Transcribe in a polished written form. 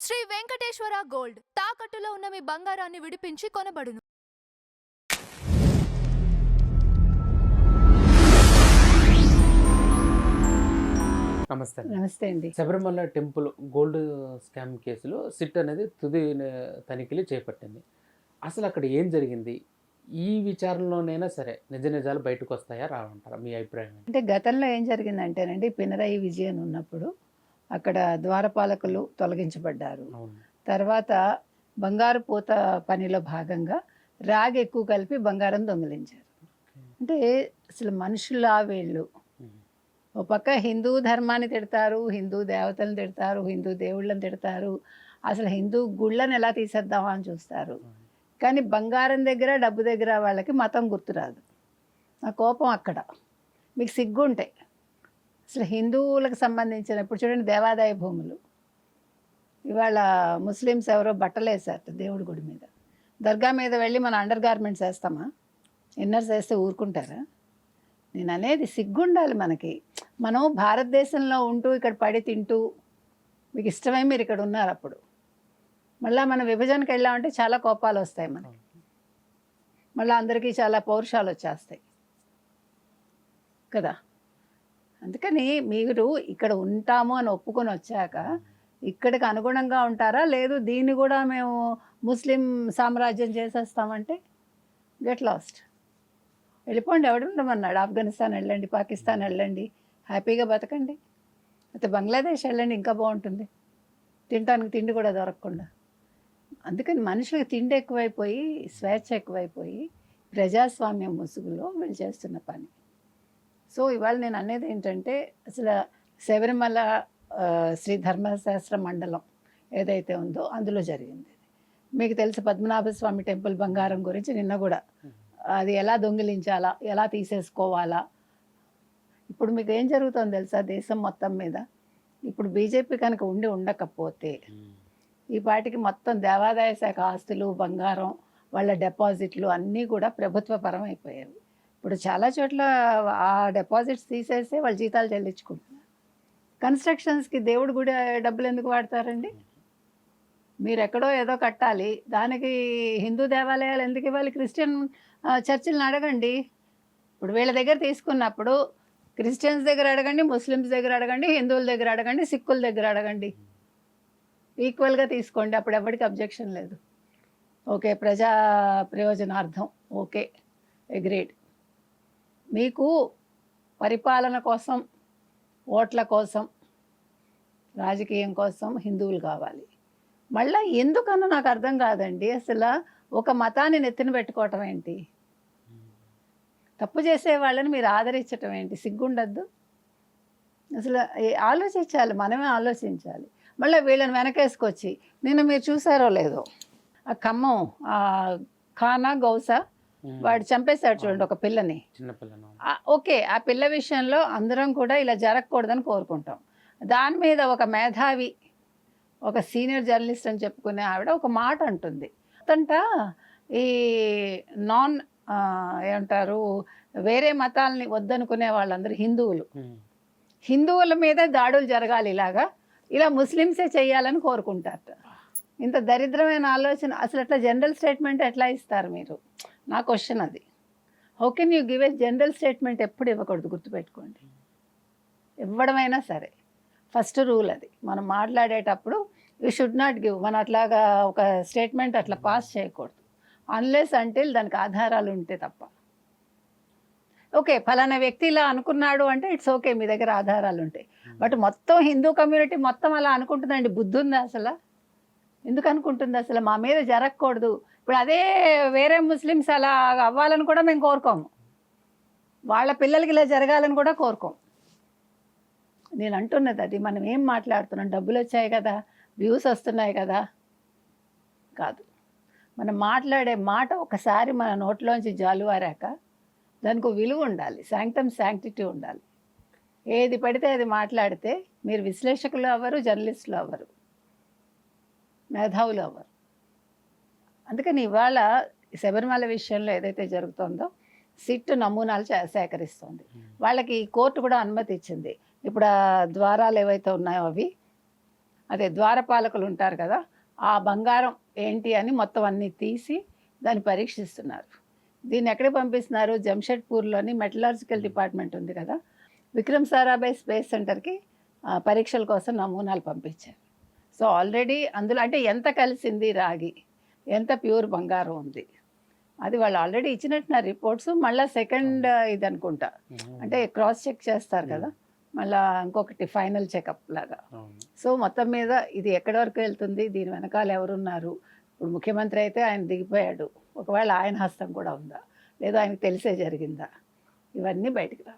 Shri Venkateswara gold తాకట్టులో ఉన్న మీ బంగారాన్ని విడిపించి కొనబడును. నమస్తే అండి. నమస్తే అండి. శబరిమల టెంపుల్ గోల్డ్ స్కామ్ కేసులో సిట్ అనేది తుది తనిఖీలు చేపట్టింది. అసలు అక్కడ ఏం జరిగింది? ఈ విచారణలోనైనా సరే నిజ నిజాలు బయటకు వస్తాయా రావంటారా? మీ అభిప్రాయం ఏంటి? అంటే గతంలో ఏం జరిగిందంటేనండి, పినరయి విజయన్ ఉన్నప్పుడు అక్కడ ద్వారపాలకులు తొలగించబడ్డారు. అవును. తర్వాత బంగారు పూత పనిలో భాగంగా రాగి ఎక్కువ కలిపి బంగారం దొంగిలించారు. అంటే అసలు మనుషులా వీళ్ళు? ఓ పక్క హిందూ ధర్మాన్ని తిడతారు, హిందూ దేవతలను తిడతారు, హిందూ దేవుళ్ళని తిడతారు, అసలు హిందూ గుళ్ళని ఎలా తీసేద్దామా అని చూస్తారు. కానీ బంగారం దగ్గర డబ్బు దగ్గర వాళ్ళకి మతం గుర్తురాదు. నా కోపం అక్కడ. మీకు సిగ్గుంటాయి అసలు హిందువులకు సంబంధించిన. ఇప్పుడు చూడండి, దేవాదాయ భూములు ఇవాళ ముస్లిమ్స్ ఎవరో బట్టలు వేశారు దేవుడి గుడి మీద. దర్గా మీద వెళ్ళి మనం అండర్ గార్మెంట్స్ వేస్తామా? ఇన్నర్స్ వేస్తే ఊరుకుంటారా? నేను అనేది సిగ్గుండాలి మనకి. మనం భారతదేశంలో ఉంటూ ఇక్కడ పడి తింటూ మీకు ఇష్టమై మీరు ఇక్కడ ఉన్నారు. అప్పుడు మళ్ళీ మనం విభజనకి వెళ్ళామంటే చాలా కోపాలు వస్తాయి మనకి. మళ్ళీ అందరికీ చాలా పౌరుషాలు వచ్చేస్తాయి కదా. అందుకని మీరు ఇక్కడ ఉంటాము అని ఒప్పుకొని వచ్చాక ఇక్కడికి అనుగుణంగా ఉంటారా? లేదు దీన్ని కూడా మేము ముస్లిం సామ్రాజ్యం చేసేస్తామంటే గెట్ లాస్ట్. వెళ్ళిపోండి. ఎవడుండమన్నాడు? ఆఫ్ఘనిస్తాన్ వెళ్ళండి, పాకిస్తాన్ వెళ్ళండి, హ్యాపీగా బతకండి. అయితే బంగ్లాదేశ్ వెళ్ళండి, ఇంకా బాగుంటుంది. తినడానికి తిండి కూడా దొరకకుండా. అందుకని మనుషులకు తిండి ఎక్కువైపోయి, స్వేచ్ఛ ఎక్కువైపోయి, ప్రజాస్వామ్యం ముసుగులో వీళ్ళు చేస్తున్న పని. సో ఇవాళ నేను అనేది ఏంటంటే, అసలు శబరిమల శ్రీ ధర్మశాస్త్ర మండలం ఏదైతే ఉందో అందులో జరిగింది. మీకు తెలుసు పద్మనాభస్వామి టెంపుల్ బంగారం గురించి నిన్న కూడా అది ఎలా దొంగిలించాలా, ఎలా తీసేసుకోవాలా. ఇప్పుడు మీకు ఏం జరుగుతుందో తెలుసా దేశం మొత్తం మీద? ఇప్పుడు బీజేపీ కనుక ఉండకపోతే ఈ పాటికి మొత్తం దేవాదాయ శాఖ ఆస్తులు, బంగారం, వాళ్ళ డిపాజిట్లు అన్నీ కూడా ప్రభుత్వ పరం అయిపోయాయి. ఇప్పుడు చాలా చోట్ల ఆ డిపాజిట్స్ తీసేస్తే వాళ్ళు జీతాలు చెల్లించుకుంటున్నారు. కన్స్ట్రక్షన్స్కి దేవుడి గుడి డబ్బులు ఎందుకు వాడతారండి? మీరు ఎక్కడో ఏదో కట్టాలి, దానికి హిందూ దేవాలయాలు ఎందుకు ఇవ్వాలి? క్రిస్టియన్ చర్చిలను అడగండి. ఇప్పుడు వీళ్ళ దగ్గర తీసుకున్నప్పుడు క్రిస్టియన్స్ దగ్గర అడగండి, ముస్లిమ్స్ దగ్గర అడగండి, హిందువుల దగ్గర అడగండి, సిక్కుల దగ్గర అడగండి. ఈక్వల్గా తీసుకోండి. అప్పుడు ఎవరికి అబ్జెక్షన్ లేదు. ఓకే, ప్రజా ప్రయోజనార్థం, ఓకే, అగ్రీడ్. మీకు పరిపాలన కోసం, ఓట్ల కోసం, రాజకీయం కోసం హిందువులు కావాలి. మళ్ళీ ఎందుకన్నా నాకు అర్థం కాదండి. అసలు ఒక మతాన్ని నెత్తిన పెట్టుకోవటం ఏంటి? తప్పు చేసే వాళ్ళని మీరు ఆదరించటం ఏంటి? సిగ్గుండద్దు అసలు? ఆలోచించాలి, మనమే ఆలోచించాలి. మళ్ళీ వీళ్ళని వెనకేసుకొచ్చి, నిన్న మీరు చూసారో లేదో, ఆ ఖమ్మం ఖానా గౌసా వాడు చంపేశాడు చూడండి ఒక పిల్లని. ఓకే, ఆ పిల్ల విషయంలో అందరం కూడా ఇలా జరగకూడదని కోరుకుంటాం. దాని మీద ఒక మేధావి, ఒక సీనియర్ జర్నలిస్ట్ అని చెప్పుకునే ఆవిడ ఒక మాట అంటుంది. అంట ఈ నాన్ ఏమంటారు, వేరే మతాలని వద్దనుకునే వాళ్ళందరూ హిందువుల మీద దాడులు జరగాలి, ఇలా ముస్లిమ్సే చేయాలని కోరుకుంటారట. ఇంత దరిద్రమైన ఆలోచన అసలు అట్లా జనరల్ స్టేట్మెంట్ ఎట్లా ఇస్తారు మీరు? నా క్వశ్చన్ అది. How can you give a general statement? ఎప్పుడు ఇవ్వకూడదు, గుర్తుపెట్టుకోండి. ఇవ్వడమైనా సరే ఫస్ట్ రూల్ అది. మనం మాట్లాడేటప్పుడు యూ షుడ్ నాట్ గివ్. మనం అట్లాగా ఒక స్టేట్మెంట్ అట్లా పాస్ చేయకూడదు అన్లెస్ అంటిల్ దానికి ఆధారాలు ఉంటే తప్ప. ఓకే, ఫలానా వ్యక్తి ఇలా అనుకున్నాడు అంటే ఇట్స్ ఓకే, మీ దగ్గర ఆధారాలు ఉంటాయి. బట్ మొత్తం హిందూ కమ్యూనిటీ మొత్తం అలా అనుకుంటుందండి. బుద్ధి ఉందా అసలు? ఎందుకు అనుకుంటుంది అసలు? మా మీద జరగకూడదు. ఇప్పుడు అదే వేరే ముస్లిమ్స్ అలా అవ్వాలని కూడా మేము కోరుకోము. వాళ్ళ పిల్లలకి ఇలా జరగాలని కూడా కోరుకోము. నేను అంటున్నది అది. మనం ఏం మాట్లాడుతున్నాం? డబ్బులు వచ్చాయి కదా, వ్యూస్ వస్తున్నాయి కదా? కాదు. మనం మాట్లాడే మాట ఒకసారి మన నోట్లోంచి జాలువారాక దానికి విలువ ఉండాలి, శాంక్టిటీ ఉండాలి. ఏది పడితే అది మాట్లాడితే మీరు విశ్లేషకులు అవ్వరు, జర్నలిస్టులు అవ్వరు, మేధావులు అవ్వరు. అందుకని ఇవాళ శబరిమల విషయంలో ఏదైతే జరుగుతుందో సిట్ నమూనాలు సేకరిస్తుంది. వాళ్ళకి కోర్టు కూడా అనుమతి ఇచ్చింది. ఇప్పుడు ఆ ద్వారాలు ఏవైతే ఉన్నాయో అవి అదే ద్వారపాలకులు ఉంటారు కదా, ఆ బంగారం ఏంటి అని మొత్తం అన్నీ తీసి దాన్ని పరీక్షిస్తున్నారు. దీన్ని ఎక్కడికి పంపిస్తున్నారు? జంషెడ్పూర్లోని మెటలర్జికల్ డిపార్ట్మెంట్ ఉంది కదా, విక్రమ్ సారాభాయ్ స్పేస్ సెంటర్కి పరీక్షల కోసం నమూనాలు పంపించారు. సో ఆల్రెడీ అందులో అంటే ఎంత కలిసింది రాగి, ఎంత ప్యూర్ బంగారం ఉంది, అది వాళ్ళు ఆల్రెడీ ఇచ్చినట్టున్నారు రిపోర్ట్స్. మళ్ళీ సెకండ్ ఇది అనుకుంటా, అంటే క్రాస్ చెక్ చేస్తారు కదా, మళ్ళీ ఇంకొకటి ఫైనల్ చెకప్ లాగా. సో మొత్తం మీద ఇది ఎక్కడి వరకు వెళ్తుంది, దీని వెనకాల ఎవరున్నారు? ఇప్పుడు ముఖ్యమంత్రి అయితే ఆయన దిగిపోయాడు, ఒకవేళ ఆయన హస్తం కూడా ఉందా, లేదా ఆయనకు తెలిసే జరిగిందా, ఇవన్నీ బయటికి రావాలి.